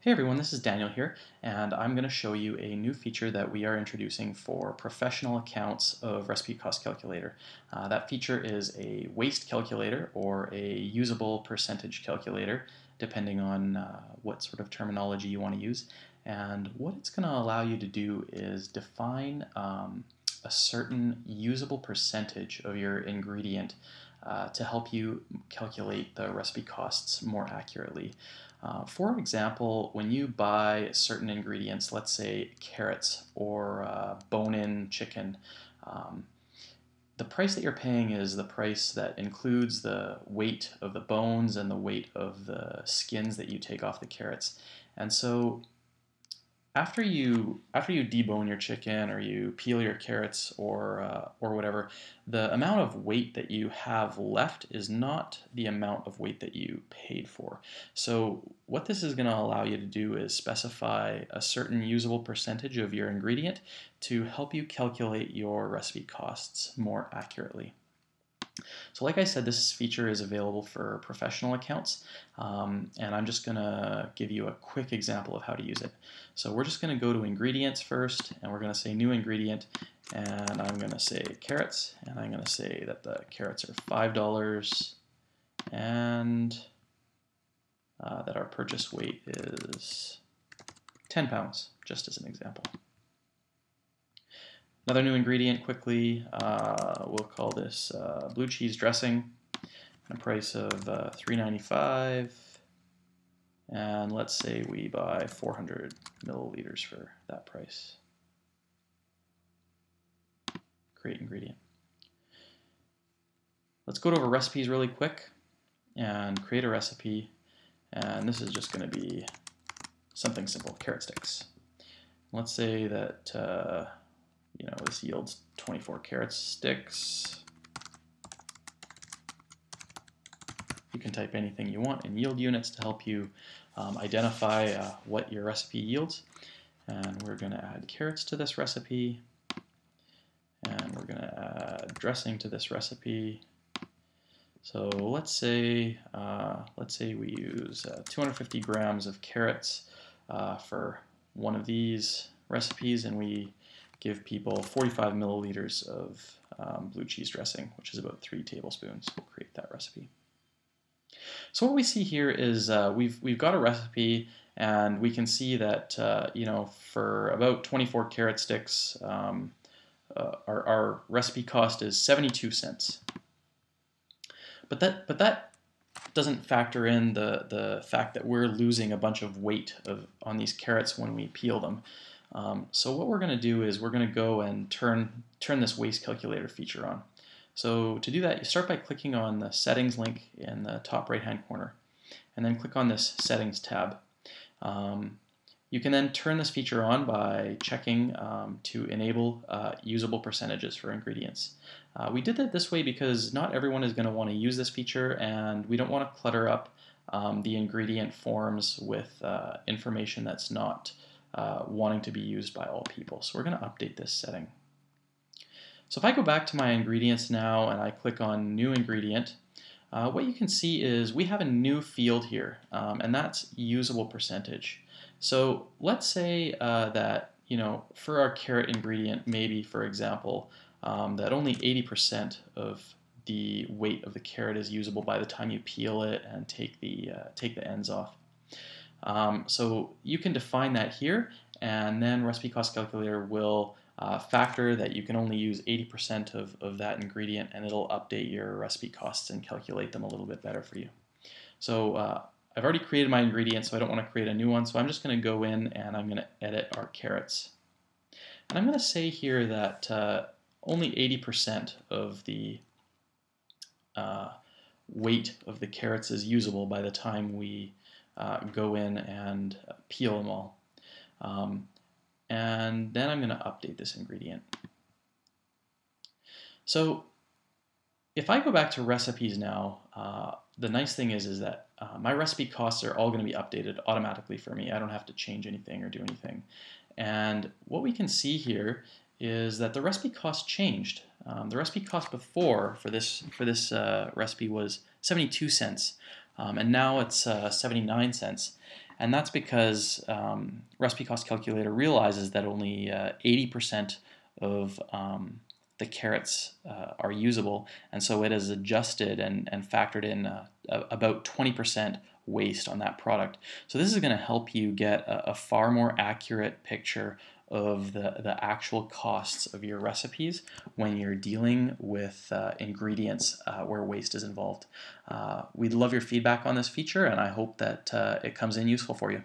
Hey everyone, this is Daniel here, and I'm going to show you a new feature that we are introducing for professional accounts of Recipe Cost Calculator. That feature is a waste calculator or a usable percentage calculator, depending on what sort of terminology you want to use. And what it's going to allow you to do is define a certain usable percentage of your ingredient to help you calculate the recipe costs more accurately. For example, when you buy certain ingredients, let's say carrots or bone-in chicken, um, the price that you're paying is the price that includes the weight of the bones and the weight of the skins that you take off the carrots. And so after you debone your chicken or you peel your carrots or whatever, the amount of weight that you have left is not the amount of weight that you paid for. So what this is going to allow you to do is specify a certain usable percentage of your ingredient to help you calculate your recipe costs more accurately. So like I said, this feature is available for professional accounts, and I'm just going to give you a quick example of how to use it. So we're just going to go to ingredients first, and we're going to say new ingredient, and I'm going to say carrots, and I'm going to say that the carrots are $5, and that our purchase weight is 10 pounds, just as an example. Another new ingredient quickly, we'll call this blue cheese dressing, a price of $3.95, and let's say we buy 400 milliliters for that price. Create ingredient. Let's go to our recipes really quick and create a recipe, and this is just going to be something simple, carrot sticks. Let's say that this yields 24 carrot sticks. You can type anything you want in yield units to help you identify what your recipe yields. And we're going to add carrots to this recipe, and we're going to add dressing to this recipe. So let's say we use 250 grams of carrots for one of these recipes, and we give people 45 milliliters of blue cheese dressing, which is about 3 tablespoons. We'll create that recipe. So what we see here is we've got a recipe, and we can see that for about 24 carrot sticks, our recipe cost is 72 cents. But that doesn't factor in the fact that we're losing a bunch of weight on these carrots when we peel them. So what we're going to do is we're going to go and turn this waste calculator feature on. So to do that, you start by clicking on the settings link in the top right hand corner, and then click on this settings tab. You can then turn this feature on by checking to enable usable percentages for ingredients. We did that this way because not everyone is going to want to use this feature, and we don't want to clutter up the ingredient forms with information that's not wanting to be used by all people. So we're going to update this setting. So if I go back to my ingredients now and I click on new ingredient, what you can see is we have a new field here, and that's usable percentage. So let's say that for our carrot ingredient, maybe for example, that only 80% of the weight of the carrot is usable by the time you peel it and take the ends off. So you can define that here, and then Recipe Cost Calculator will factor that you can only use 80% of that ingredient, and it'll update your recipe costs and calculate them a little bit better for you. So I've already created my ingredient, so I don't want to create a new one, so I'm just going to go in and I'm going to edit our carrots. And I'm going to say here that only 80% of the weight of the carrots is usable by the time we go in and peel them all. And then I'm going to update this ingredient. So if I go back to recipes now, the nice thing is that my recipe costs are all going to be updated automatically for me. I don't have to change anything or do anything. And what we can see here is that the recipe cost changed. The recipe cost before for this recipe was 72 cents, and now it's 79 cents. And that's because Recipe Cost Calculator realizes that only 80% of the carrots are usable, and so it has adjusted and factored in about 20% waste on that product. So this is going to help you get a far more accurate picture of the actual costs of your recipes when you're dealing with ingredients where waste is involved. We'd love your feedback on this feature, and I hope that it comes in useful for you.